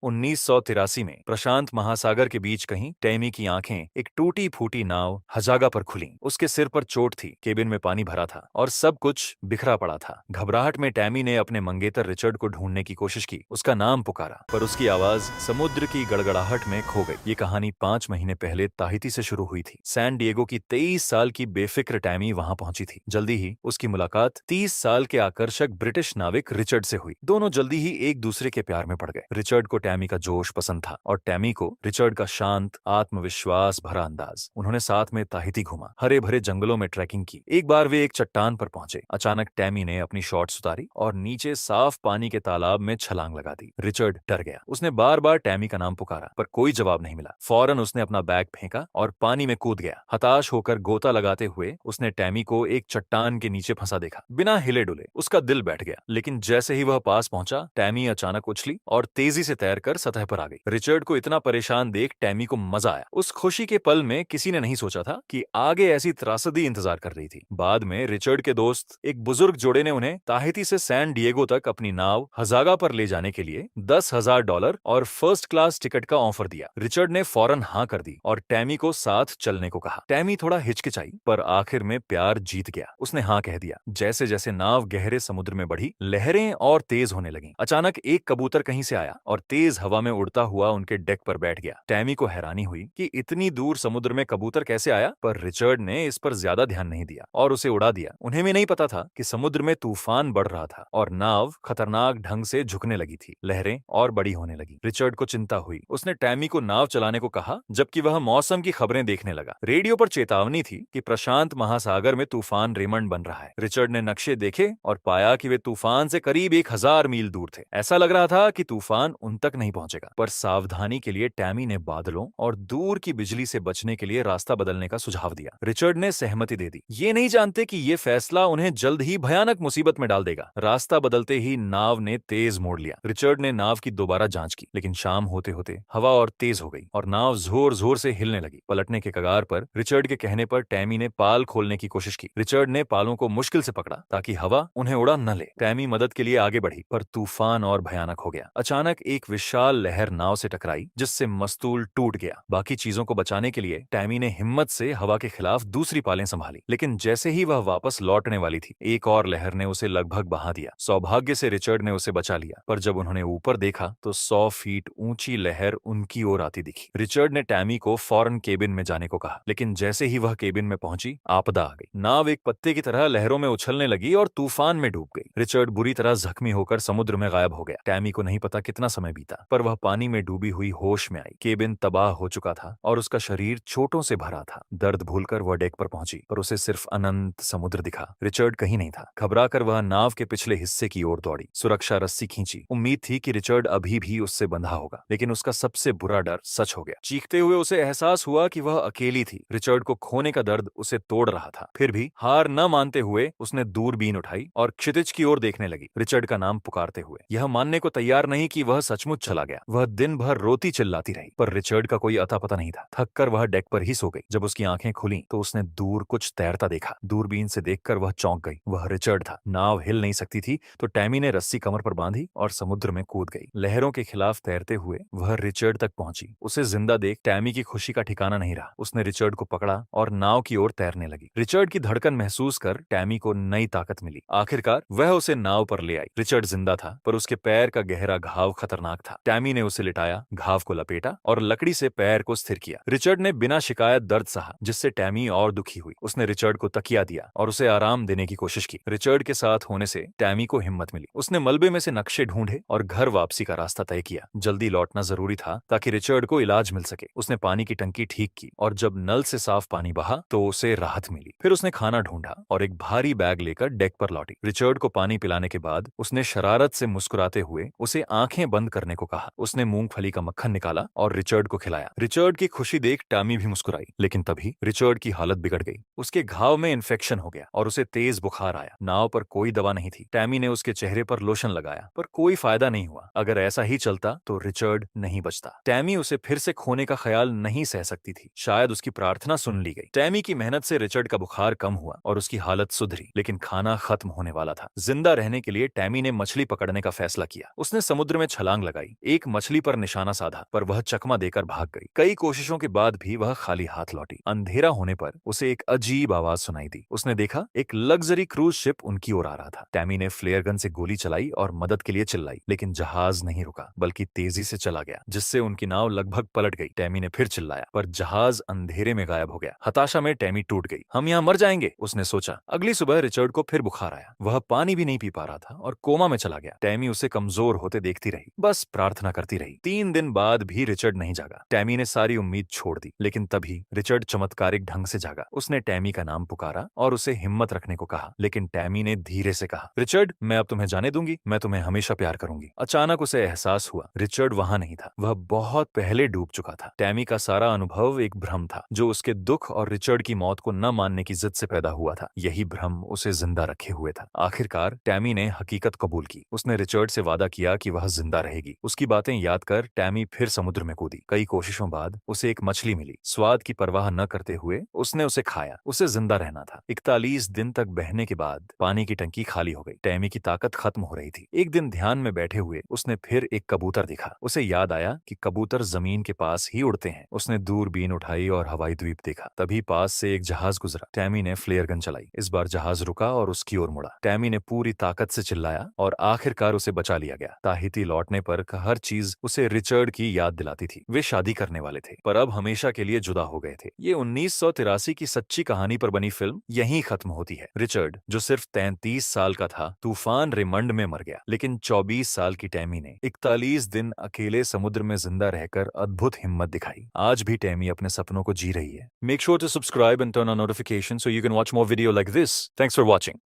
1983 में प्रशांत महासागर के बीच कहीं टैमी की आंखें एक टूटी फूटी नाव हजागा पर खुलीं। उसके सिर पर चोट थी, केबिन में पानी भरा था और सब कुछ बिखरा पड़ा था। घबराहट में टैमी ने अपने मंगेतर रिचर्ड को ढूंढने की कोशिश की, उसका नाम पुकारा, पर उसकी आवाज समुद्र की गड़गड़ाहट में खो गई। ये कहानी 5 महीने पहले ताहिती से शुरू हुई थी। सैन डिएगो की 23 साल की बेफिक्र टैमी वहां पहुंची थी। जल्दी ही उसकी मुलाकात 30 साल के आकर्षक ब्रिटिश नाविक रिचर्ड से हुई। दोनों जल्दी ही एक दूसरे के प्यार में पड़ गए। रिचर्ड को टैमी का जोश पसंद था और टैमी को रिचर्ड का शांत, आत्मविश्वास भरा अंदाज। उन्होंने साथ में ताहिती घूमा, हरे भरे जंगलों में ट्रैकिंग की। एक बार वे एक चट्टान पर पहुंचे। अचानक टैमी ने अपनी शॉर्ट्स उतारी और नीचे साफ पानी के तालाब में छलांग लगा दी। रिचर्ड डर गया। उसने बार बार टैमी का नाम पुकारा, पर कोई जवाब नहीं मिला। फौरन उसने अपना बैग फेंका और पानी में कूद गया। हताश होकर गोता लगाते हुए उसने टैमी को एक चट्टान के नीचे फंसा देखा। बिना हिले डुले उसका दिल बैठ गया। लेकिन जैसे ही वह पास पहुंचा, टैमी अचानक उछली और तेजी से तैरकर सतह पर आ गई। रिचर्ड को इतना परेशान देख टैमी को मजा आया। उस खुशी के पल में किसी ने नहीं सोचा था कि आगे ऐसी त्रासदी इंतजार कर रही थी। बाद में रिचर्ड के दोस्त एक बुजुर्ग जोड़े ने उन्हें ताहिती से सैन डिएगो तक अपनी नाव हजागा पर ले जाने के लिए $10,000 और फर्स्ट क्लास टिकट का ऑफर दिया। रिचर्ड ने फौरन हाँ कर दी और टैमी को साथ चलने को कहा। टैमी थोड़ा हिचकिचाई, पर आखिर में प्यार जीत गया। उसने हाँ कह दिया। जैसे जैसे नाव गहरे समुद्र में बढ़ी, लहरें और तेज होने लगीं। अचानक एक कबूतर कहीं से आया और तेज हवा में उड़ता हुआ उनके डेक पर बैठ गया। टैमी को हैरानी हुई कि इतनी दूर समुद्र में कबूतर कैसे आया, पर रिचर्ड ने इस पर ज्यादा ध्यान नहीं दिया और उसे उड़ा दिया। उन्हें भी नहीं पता था कि समुद्र में तूफान बढ़ रहा था और नाव खतरनाक ढंग से झुकने लगी थी। लहरें और बड़ी होने लगी। रिचर्ड को चिंता हुई। उसने टैमी को नाव चलाने को कहा, जबकि वह मौसम की खबरें देखने लगा। रेडियो पर चेतावनी थी कि प्रशांत महासागर में तूफान रेमंड बन रहा है। रिचर्ड ने नक्शे देखे और पाया कि वे तूफान से करीब 1000 मील दूर थे। ऐसा लग रहा था कि तूफान उन तक नहीं पहुंचेगा, पर सावधानी के लिए टैमी ने बादलों और दूर की बिजली से बचने के लिए रास्ता बदलने का सुझाव दिया। रिचर्ड ने सहमति दे दी, ये नहीं जानते कि ये फैसला उन्हें जल्द ही भयानक मुसीबत में डाल देगा। रास्ता बदलते ही नाव ने तेज मोड़ लिया। रिचर्ड ने नाव की दोबारा जांच की, लेकिन शाम होते होते हवा और तेज हो गई और नाव जोर जोर से हिलने लगी। पलटने के कगार पर रिचर्ड के कहने पर टैमी ने पाल खोलने की कोशिश की। रिचर्ड ने पालों को मुश्किल से पकड़ा ताकि हवा उन्हें उड़ा न ले। टैमी मदद के लिए आगे बढ़ी, पर तूफान और भयानक हो गया। अचानक एक विशाल लहर नाव से टकराई, जिससे मस्तूल टूट गया। बाकी चीजों को बचाने के लिए टैमी ने हिम्मत से हवा के खिलाफ दूसरी पालें संभाली, लेकिन जैसे ही वह वापस लौटने वाली थी, एक और लहर ने उसे लगभग बहा दिया। सौभाग्य से रिचर्ड ने उसे बचा लिया, पर जब उन्होंने ऊपर देखा तो 100 फीट ऊंची लहर उनकी ओर आती दिखी। रिचर्ड ने टैमी को फौरन केबिन में जाने को कहा, लेकिन जैसे ही वह केबिन में पहुंची, आपदा आ गई। नाव एक पत्ते की तरह लहरों में उछलने लगी और तूफान में डूब गई। रिचर्ड बुरी तरह जख्मी होकर समुद्र में गायब हो गया। टैमी को नहीं पता कितना समय बीता, पर वह पानी में डूबी हुई होश में आई। केबिन तबाह हो चुका था और उसका शरीर चोटों से भरा था। दर्द भूलकर वह डेक पर पहुंची, पर उसे सिर्फ अनंत समुद्र दिखा। रिचर्ड कहीं नहीं था। घबराकर वह नाव के पिछले हिस्से की ओर दौड़ी, सुरक्षा रस्सी खींची। उम्मीद थी कि रिचर्ड अभी भी उससे बंधा होगा, लेकिन उसका सबसे बुरा डर सच हो गया। चीखते हुए उसे एहसास हुआ कि वह अकेली थी। रिचर्ड को खोने का दर्द उसे तोड़ रहा था। फिर भी हार न मानते हुए उसने दूरबीन उठाई और क्षितिज की ओर देखने लगी, रिचर्ड का नाम पुकारते हुए। यह मानने को तैयार नहीं कि वह सचमुच चला गया। वह दिन भर रोती चिल्लाती रही, पर रिचर्ड का कोई अता पता नहीं था। थककर वह डेक पर ही सो गई। जब उसकी आंखें खुली तो उसने दूर कुछ तैरता देखा। दूरबीन से देखकर वह चौंक गई। वह रिचर्ड था। नाव हिल नहीं सकती थी, तो टैमी ने रस्सी कमर पर बांधी और समुद्र में कूद गई। लहरों के खिलाफ तैरते हुए वह रिचर्ड तक पहुंची। उसे जिंदा देख टैमी की खुशी का ठिकाना नहीं रहा। उसने रिचर्ड को पकड़ा और नाव की ओर तैरने लगी। रिचर्ड की धड़कन महसूस कर टैमी को नई ताकत मिली। आखिरकार वह उसे नाव पर ले आई। रिचर्ड जिंदा था, पर उसके पैर का गहरा घाव खतरनाक था। टैमी ने उसे लिटाया, घाव को लपेटा और लकड़ी से पैर को स्थिर किया। रिचर्ड ने बिना शिकायत दर्द सहा, जिससे टैमी और दुखी हुई। उसने रिचर्ड को तकिया दिया और उसे आराम देने की कोशिश की। रिचर्ड के साथ होने से टैमी को हिम्मत मिली। उसने मलबे में से नक्शे ढूंढे और घर वापसी का रास्ता तय किया। जल्दी लौटना जरूरी था ताकि रिचर्ड को इलाज मिल सके। उसने पानी की टंकी ठीक की और जब नल से साफ पानी बहा तो उसे राहत मिली। फिर उसने खाना ढूंढा और एक भारी बैग लेकर डेक पर लौटी। रिचर्ड को पानी पिलाने के बाद उसने शरारत से मुस्कुराते हुए उसे आंखें बंद करने को कहा। उसने मूंगफली का मक्खन निकाला और रिचर्ड को खिलाया। रिचर्ड की खुशी देख टैमी भी मुस्कुराई, लेकिन तभी रिचर्ड की हालत बिगड़ गई। उसके घाव में इन्फेक्शन हो गया और उसे तेज बुखार आया। नाव पर कोई दवा नहीं थी। टैमी ने उसके चेहरे पर लोशन लगाया, पर कोई फायदा नहीं हुआ। अगर ऐसा ही चलता तो रिचर्ड नहीं बचता। टैमी उसे फिर से खोने का ख्याल नहीं सह सकती थी। शायद उसकी प्रार्थना सुन ली गई। टैमी की मेहनत से रिचर्ड का बुखार कम हुआ और उसकी हालत सुधरी, लेकिन खाना खत्म होने वाला था। जिंदा रहने के लिए टैमी ने मछली पकड़ने का फैसला किया। उसने समुद्र में छलांग लगाई एक मछली पर निशाना साधा, पर वह चकमा देकर भाग गई। कई कोशिशों के बाद भी वह खाली हाथ लौटी। अंधेरा होने पर उसे एक अजीब आवाज सुनाई दी। उसने देखा एक लग्जरी क्रूज शिप उनकी ओर आ रहा था। टैमी ने फ्लेयर गन से गोली चलाई और मदद के लिए चिल्लाई, लेकिन जहाज नहीं रुका, बल्कि तेजी से चला गया, जिससे उनकी नाव लगभग पलट गई। टैमी ने फिर चिल्लाया, पर जहाज अंधेरे में गायब हो गया। हताशा में टैमी टूट गई। हम यहाँ मर जाएंगे, उसने सोचा। अगली सुबह रिचर्ड को फिर बुखार आया। वह पानी भी नहीं पी पा रहा था और कोमा में चला गया। टैमी उसे कमजोर होते देखती रही, बस प्रार्थना करती रही। 3 दिन बाद भी रिचर्ड नहीं जागा। टैमी ने सारी उम्मीद छोड़ दी, लेकिन तभी रिचर्ड चमत्कारिक ढंग से जागा। उसने टैमी का नाम पुकारा और उसे हिम्मत रखने को कहा, लेकिन टैमी ने धीरे से कहा, रिचर्ड, मैं अब तुम्हें जाने दूंगी, मैं तुम्हें हमेशा प्यार करूंगी। अचानक उसे एहसास हुआ रिचर्ड वहां नहीं था, वह बहुत पहले डूब चुका था। टैमी का सारा अनुभव एक भ्रम था, जो उसके दुख और रिचर्ड की मौत को न मानने की जिद से पैदा हुआ था। यही भ्रम उसे जिंदा रखे हुए था। आखिरकार टैमी ने हकीकत कबूल की। उसने रिचर्ड से वादा किया कि वह जिंदा रहेगी। उसकी बातें याद कर टैमी फिर समुद्र में कूदी। कई कोशिशों बाद उसे एक मछली मिली। स्वाद की परवाह न करते हुए उसने उसे खाया। उसे जिंदा रहना था। 41 दिन तक बहने के बाद पानी की टंकी खाली हो गई। टैमी की ताकत खत्म हो रही थी। एक दिन ध्यान में बैठे हुए उसने फिर एक कबूतर देखा। उसे याद आया कि कबूतर जमीन के पास ही उड़ते हैं। उसने दूरबीन उठाई और हवाई द्वीप देखा। तभी पास से एक जहाज गुजरा। टैमी ने फ्लेयर गन चलाई। इस बार जहाज रुका और उसकी ओर मुड़ा। टैमी ने पूरी ताकत से चिल्लाया और आखिरकार उसे बचा लिया गया। ताहिती लौटने पर हर चीज उसे रिचर्ड की याद दिलाती थी। वे शादी करने वाले थे, पर अब हमेशा के लिए जुदा हो गए थे। ये 1983 की सच्ची कहानी पर बनी फिल्म यहीं खत्म होती है। रिचर्ड, जो सिर्फ 33 साल का था, तूफान रिमंड में मर गया, लेकिन 24 साल की टैमी ने 41 दिन अकेले समुद्र में जिंदा रहकर अद्भुत हिम्मत दिखाई। आज भी टैमी अपने सपनों को जी रही है। Make sure to subscribe and turn on notification so you can watch more video like this. Thanks for watching.